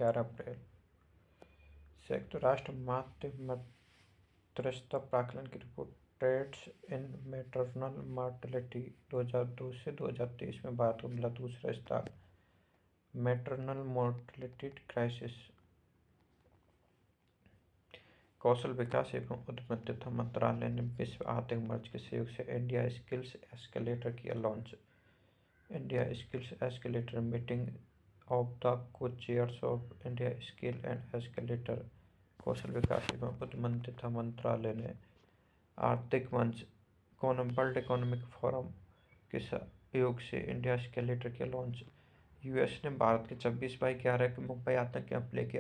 11 अप्रैल। संयुक्त राष्ट्र मातृ मध्यस्थता प्राकलन की report trends in maternal mortality 2002 से 2023 में भारत को मिला दूसरा स्थान। Maternal mortality crisis. कौशल विकास एवं उद्यमिता मंत्रालय ने विश्व आर्थिक मंच के सहयोग से इंडिया स्किल्स एस्केलेटर किया launch. India skills escalator meeting of the co chairs of India skill and escalator. कौशल विकास एवं उद्यमिता मंत्रालय ने आर्थिक मंच वर्ल्ड इकोनॉमिक फोरम के सहयोग से इंडिया एस्केलेटर किया लॉन्च। यूएस ने भारत के 26/11 के मुंबई आतंकी हमले के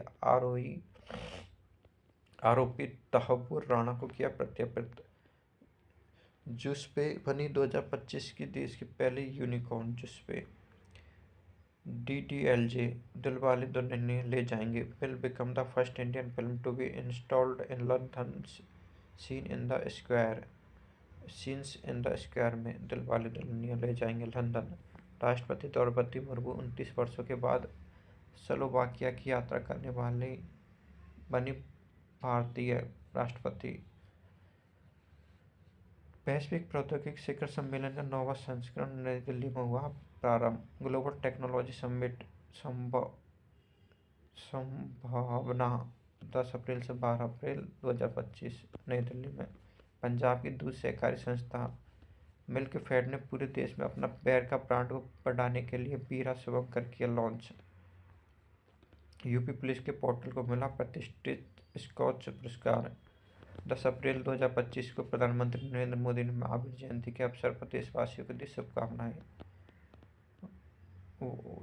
आरोपी तहव्वुर राणा को किया प्रत्यर्पित। जुस्पे बनी 2025 की देश की पहली यूनिकॉर्न। जुस्पे DDLJ दिलवाले दुल्हनिया ले जाएंगे will become the first Indian film to be installed in London seen in the square में दिलवाले दुल्हनिया ले जाएंगे लंदन। राष्ट्रपति द्रौपदी मुर्मू 29 वर्षों के बाद स्लोवाकिया की यात्रा करने वाली बनी भारतीय राष्ट्रपति। वैश्विक प्रौद्योगिकी शिखर सम्मेलन का 9वां संस्करण नई दिल्ली में हुआ प्रारंभ। ग्लोबल टेक्नोलॉजी समिट संभावना 10 अप्रैल से 12 अप्रैल 2025 नई दिल्ली में। पंजाब की दूध सहकारी संस्था मिल्कफेड ने पूरे देश में अपना बैर का ब्रांड को बढ़ाने के लिए बीरा शुभंकर किया लॉन्च। यूपी पुलिस के पोर्टल को मिला प्रतिष्ठित स्कॉच पुरस्कार। 10 अप्रैल 2025 को प्रधानमंत्री नरेंद्र मोदी ने महावीर जयंती के अवसर पर देशवासियों को दी शुभकामनाएं।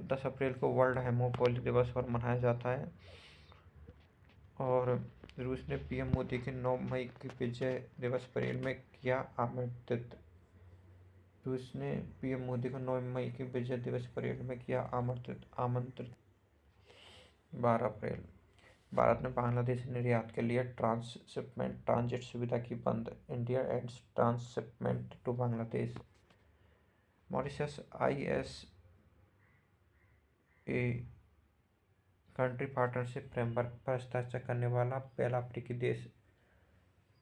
10 अप्रैल को वर्ल्ड हेमोफिलिया दिवस और मनाया जाता है। और रूस ने पीएम मोदी के 9 मई की विजय दिवस परेड में किया आमंत्रित। रूस ने पीएम मोदी को 9 मई की विजय दिवस परेड में किया आमंत्रित। 12 अप्रैल भारत ने बांग्लादेश निर्यात के लिए ट्रांसशिपमेंट ट्रांजिट सुविधा की बंद। India ends transshipment to Bangladesh. Mauritius ISA country partnership framework पर हस्ताक्षर करने वाला पहला अफ्रीकी देश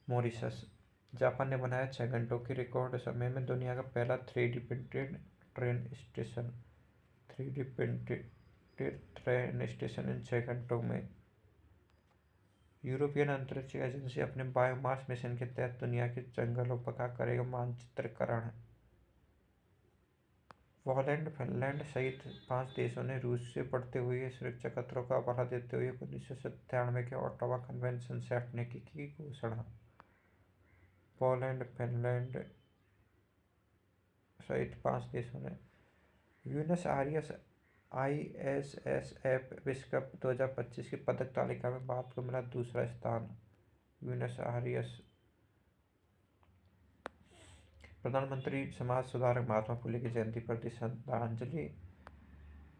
मॉरिशस। जापान ने बनाया 6 घंटों के रिकॉर्ड समय में दुनिया का पहला 3D printed train station. 3D printed train station इन 6 घंटों में। यूरोपियन अंतरिक्ष एजेंसी अपने बायोमास मिशन के तहत दुनिया के जंगलों का करेगा मानचित्रीकरण। पोलैंड फिनलैंड सहित 5 देशों ने रूस से बढ़ते हुए सुरक्षा खतरों का हवाला देते हुए 1997 के ओटावा कन्वेंशन से हटने की घोषणा। पोलैंड फिनलैंड सहित 5 देशों ने। ब्यूनस आयर्स ISSF विश्व कप 2025 की पदक तालिका में भारत को मिला दूसरा स्थान। Buenos Aires. प्रधानमंत्री समाज सुधारक महात्मा फुले की जयंती पर दी श्रद्धांजलि।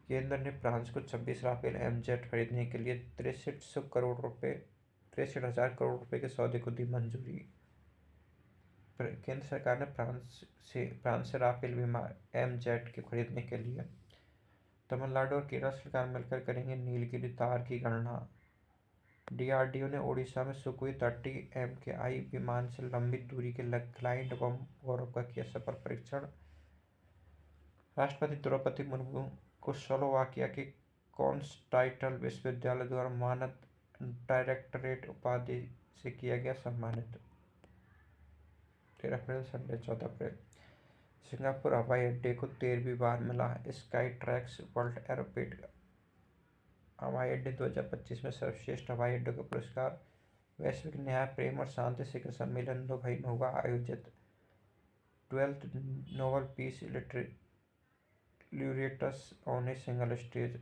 केंद्र ने फ्रांस को 26 राफेल MZ खरीदने के लिए 63,000 करोड़ रुपए के सौदे को दी मंजूरी। केंद्र सरकार ने फ्रांस से राफेल विमान MZ के खरीदने के लिए तमिलनाडु और केरल सरकार मिलकर करेंगे नीलगिरी तार की गणना। DRDO ने ओडिशा में सुखोई 30 MKI विमान से लंबी दूरी के ग्लाइड बम गौरव का किया सफल परीक्षण। राष्ट्रपति द्रौपदी मुर्मू को स्लोवाकिया के कॉन्स्टांटाइन विश्वविद्यालय द्वारा मानद डायरेक्टरेट उपाधि से किया गया सम्मानित। 13 अप्रैल संडे। 14 अप्रैल सिंगापुर हवाई अड्डे को 13वीं बार मिला स्काई ट्रैक्स वर्ल्ड एयरपोर्ट हवाई अड्डे 2025 में सर्वश्रेष्ठ हवाई अड्डों का पुरस्कार। वैश्विक न्याय प्रेम और शांति शिखर सम्मेलन दुबई में हुआ आयोजित। 12th Nobel peace laureates on a single stage.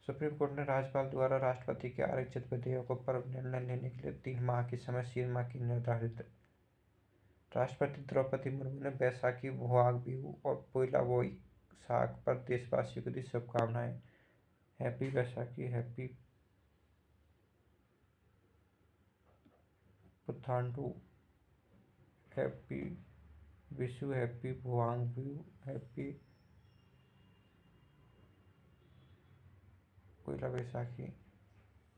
Supreme court ने राज्यपाल द्वारा राष्ट्रपति के आरक्षित विधेयकों पर निर्णय लेने के लिए 3 माह की समय सीमा की निर्धारित। राष्ट्रपति द्रौपदी मुर्मू ने बैसाखी बोहाग बिहू और पोइला बोईसाख पर देशवासियों को दी शुभकामनाएं। Happy Baisakhi, happy Puthandu, happy Vishu, happy Bohag Bihu, happy कोयला बैसाखी।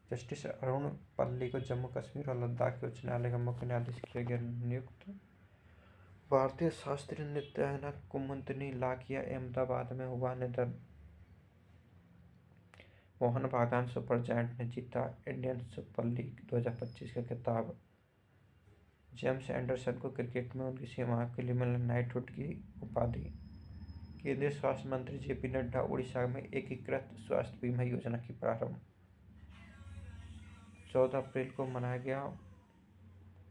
जस्टिस अरुण पल्ली को जम्मू कश्मीर और लद्दाख के उच्च न्यायालय का मुख्य न्यायाधीश किया गया नियुक्त। भारतीय शास्त्रीय नृत्यांगना कुमुदनी लाकिया अहमदाबाद में हुआ निधन। मोहन बागान सुपर जायंट ने जीता इंडियन सुपर लीग 2025 का खिताब। जेम्स एंडरसन को क्रिकेट में उनकी सेवाओं के लिए मिली नाइटहुड की उपाधि। केंद्रीय स्वास्थ्य मंत्री जेपी नड्डा उड़ीसा में एकीकृत स्वास्थ्य बीमा योजना की प्रारंभ। 14 अप्रैल को मनाया गया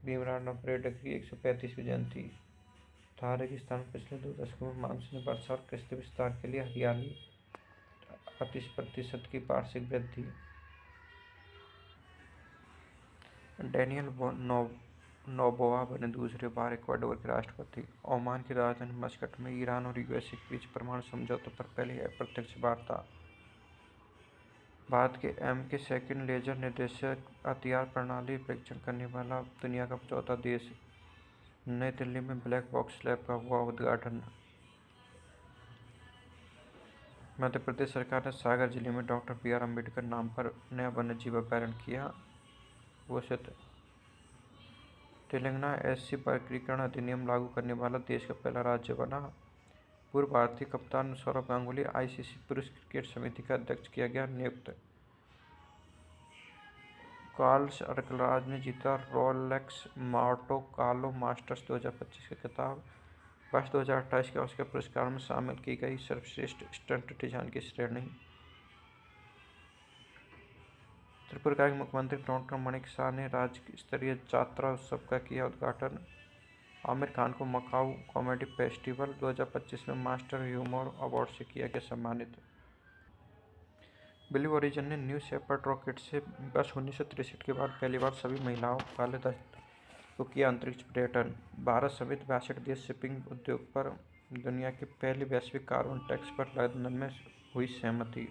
भीमराव अम्बेडकर की 135वीं जयंती। था रेगिस्तान पिछले 2 दशकों में मानसूनी वर्षा और कृषि विस्तार के लिए हरियाली 38% की वार्षिक वृद्धि। डैनियल नोबोआ बने दूसरी बार इक्वाडोर के राष्ट्रपति। ओमान की राजधानी मस्कट में ईरान और यूएसए के बीच परमाणु समझौते पर पहली अप्रत्यक्ष वार्ता। भारत के MK2 लेजर निर्देशक हथियार प्रणाली परीक्षण करने वाला दुनिया का चौथा देश। नई दिल्ली में ब्लैक बॉक्स लैब का हुआ उद्घाटन। मध्य प्रदेश सरकार ने सागर जिले में डॉक्टर BR अम्बेडकर नाम पर नया वन्यजीव अभयारण्य किया घोषित। तेलंगाना SC वर्गीकरण अधिनियम लागू करने वाला देश का पहला राज्य बना। पूर्व भारतीय कप्तान सौरव गांगुली ICC पुरुष क्रिकेट समिति का अध्यक्ष किया गया नियुक्त। कार्लोस अल्कराज ने जीता रोलेक्स मोंटे कार्लो मास्टर्स 2025 का खिताब। वर्ष 2028 के ऑस्कर पुरस्कार में शामिल की गई सर्वश्रेष्ठ स्टंट डिजाइन की श्रेणी। त्रिपुरा के मुख्यमंत्री डॉक्टर माणिक साह ने राज्य स्तरीय यात्रा उत्सव का किया उद्घाटन। आमिर खान को मकाऊ कॉमेडी फेस्टिवल 2025 में मास्टर ह्यूमर अवार्ड से किया गया सम्मानित। ब्लू ओरिजिन ने न्यू शेपर्ड रॉकेट से वर्ष 1963 के बाद पहली बार सभी महिलाओं वाले दल को किया अंतरिक्ष पर्यटन। भारत समेत 62 देश शिपिंग उद्योग पर दुनिया की पहली वैश्विक कार्बन टैक्स पर लंदन में हुई सहमति।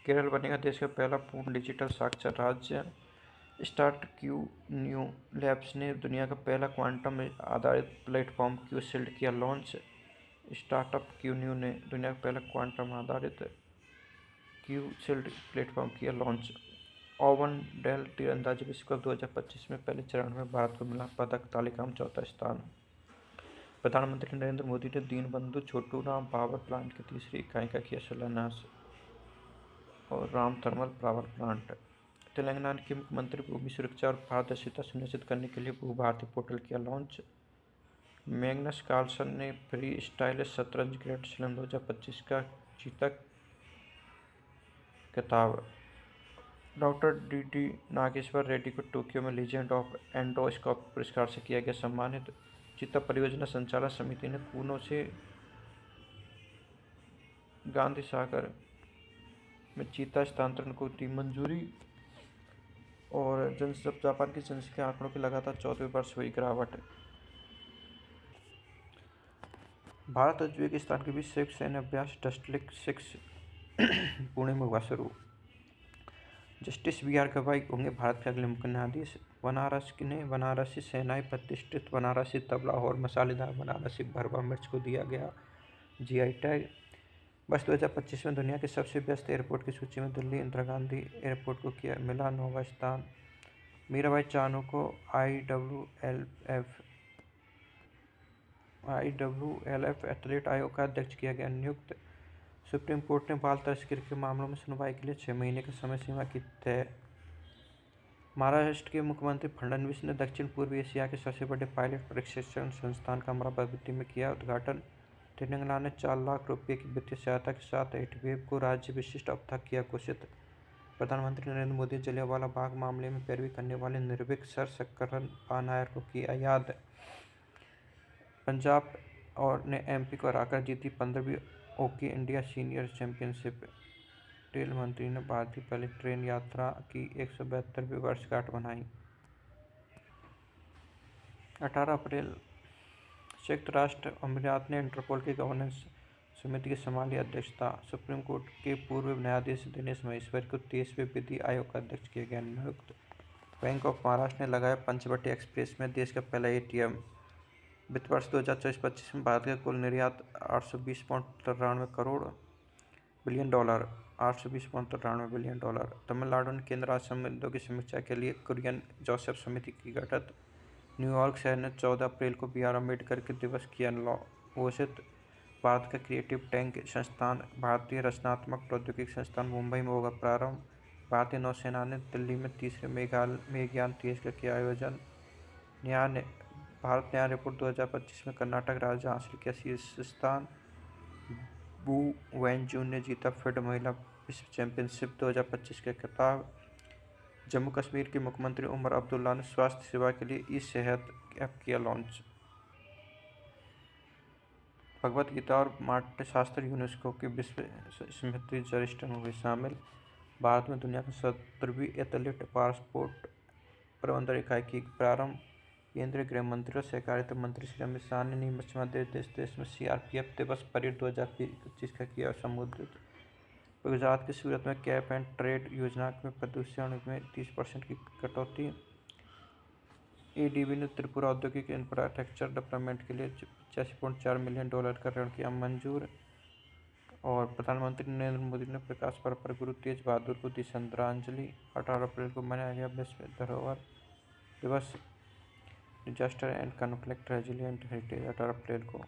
केरल बनेगा देश का पहला पूर्ण डिजिटल साक्षर राज्य। स्टार्टक्यू लैब्स ने दुनिया का पहला क्वांटम आधारित प्लेटफॉर्म क्यूशील्ड किया लॉन्च। स्टार्टअप क्यून्यू ने दुनिया का पहला क्वांटम आधारित क्यूशील्ड प्लेटफॉर्म किया लॉन्च। ओवन डेल तीरंदाजी विश्व कप 2025 में पहले चरण में भारत को मिला पदक तालिका में चौथा स्थान। प्रधानमंत्री नरेंद्र मोदी ने दीनबंधु छोटूराम पावर प्लांट की तीसरी इकाई का किया शिलान्यास। और Ram thermal power plant. Telangana के मुख्यमंत्री भूमि सुरक्षा और पारदर्शिता सुनिश्चित करने के लिए भू भारती पोर्टल किया लॉन्च। मैग्नस कार्लसन ने फ्री स्टाइल शतरंज ग्रैंड स्लैम 2025 का जीता खिताब। डॉक्टर DD नागेश्वर रेड्डी को टोक्यो में लीजेंड ऑफ एंडोस्कोपी पुरस्कार से किया गया सम्मानित। चीता परियोजना संचालक समिति ने पुणे से गांधी सागर में चीता स्थानांतरण को दी मंजूरी। और जापान की जनसंख्या आंकड़ों की लगातार 4वें वर्ष हुई गिरावट। भारत और उज्बेकिस्तान के बीच संयुक्त सैन्य अभ्यास डस्टलिक 6 पुणे में हुआ शुरू। जस्टिस BR गवाई होंगे भारत के अगले मुख्य न्यायाधीश। बनारसी सेनाई प्रतिष्ठित बनारसी तबला और मसालेदार बनारसी भरवा मिर्च को दिया गया GI टैग। वर्ष 2025 में दुनिया के सबसे व्यस्त एयरपोर्ट की सूची में दिल्ली इंदिरा गांधी एयरपोर्ट को मिला 9वां स्थान। मीराबाई चानू को IWLF एथलीट आयोग का अध्यक्ष किया गया नियुक्त। सुप्रीम कोर्ट ने बाल तस्करी के मामलों में सुनवाई के लिए 6 महीने की समय सीमा की तय। महाराष्ट्र के मुख्यमंत्री फडणवीस ने दक्षिण पूर्व एशिया के सबसे बड़े पायलट प्रशिक्षण संस्थान का अमरावती में किया उद्घाटन। तेलंगाना ने 4 लाख रुपये की वित्तीय सहायता के साथ 8वें को राज्य विशिष्ट अवकाश किया घोषित। प्रधानमंत्री नरेंद्र मोदी ने जलियांवाला बाग मामले में पैरवी करने वाले निर्भीक सर सक्करन नायर को किया याद। पंजाब और ने MP को हराकर जीती 15वीं hockey India senior championship. Rail मंत्री ने भारत की पहली ट्रेन यात्रा की 172वीं वर्षगांठ मनाई। 18 अप्रैल संयुक्त राष्ट्र अमीरात ने इंटरपोल की गवर्नेंस समिति की संभाली अध्यक्षता। सुप्रीम कोर्ट के पूर्व न्यायाधीश दिनेश महेश्वरी को 23वें विधि आयोग का अध्यक्ष किया गया नियुक्त। बैंक ऑफ महाराष्ट्र ने लगाया पंचवटी एक्सप्रेस में देश का पहला ATM। वित्त वर्ष 2024-25 में भारत का कुल निर्यात $820.93 करोड़ बिलियन। $820.93 बिलियन। तमिलनाडु ने केंद्र राज्य संबंधों की समीक्षा के लिए कुरियन जोसेफ समिति की गठित। न्यूयॉर्क शहर ने 14 अप्रैल को बी आर अम्बेडकर के दिवस किया घोषित। भारत का क्रिएटिव टैंक संस्थान भारतीय रचनात्मक प्रौद्योगिकी संस्थान मुंबई में होगा प्रारंभ। भारतीय नौसेना ने दिल्ली में तीसरे मेघयान 3 का किया आयोजन। भारत न्याय रिपोर्ट 2025 में कर्नाटक राज्य हासिल किया शीर्ष स्थान। बू वेनजू ने जीता फील्ड महिला विश्व चैंपियनशिप 2025 का खिताब। जम्मू कश्मीर के मुख्यमंत्री उमर अब्दुल्ला ने स्वास्थ्य सेवा के लिए ई सेहत ऐप किया लॉन्च। भगवद गीता और नाट्यशास्त्र यूनेस्को की विश्व स्मृति रजिस्टर में हुई शामिल। भारत में दुनिया की 17वीं एथलीट पारा स्पोर्ट प्रबंधन इकाई की प्रारंभ। केंद्रीय गृह मंत्री और सहकारिता मंत्री श्री अमित शाह ने नीमच मध्य प्रदेश में सीआरपीएफ दिवस परेड 2025 का किया संबोधित। गुजरात के सूरत में कैप एंड ट्रेड योजना में प्रदूषण में 30% की कटौती। एडीबी ने त्रिपुरा औद्योगिक इंफ्रास्ट्रक्चर डेवलपमेंट के लिए $85.4 मिलियन का ऋण किया मंजूर। और प्रधानमंत्री नरेंद्र मोदी ने प्रकाश पर्व पर गुरु तेज बहादुर को दी श्रद्धांजलि। 18 अप्रैल को मनाया गया विश्व धरोहर दिवस। Disaster and conflict resilient heritage 18 अप्रैल को।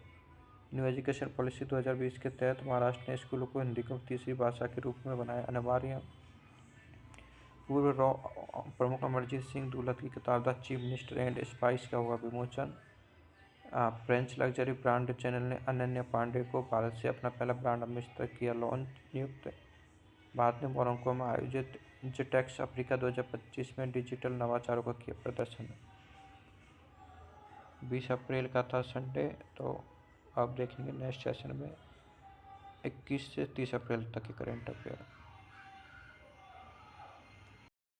न्यू एजुकेशन पॉलिसी 2020 के तहत महाराष्ट्र ने स्कूलों को हिंदी को तीसरी भाषा के रूप में बनाया अनिवार्य। पूर्व रॉ प्रमुख अमरजीत सिंह दुलत की किताब the chief minister and spice का हुआ विमोचन। फ्रेंच लग्जरी ब्रांड चैनल ने अनन्या पांडे को भारत से अपना पहला ब्रांड एम्बेसडर किया नियुक्त। भारत ने मोरक्को में आयोजित जिटेक्स अफ्रीका 2025 में डिजिटल नवाचारों का किया प्रदर्शन। 20 अप्रैल का था संडे, तो अब देखेंगे नेक्स्ट सेशन में 21 से 30 अप्रैल तक के करेंट अफेयर।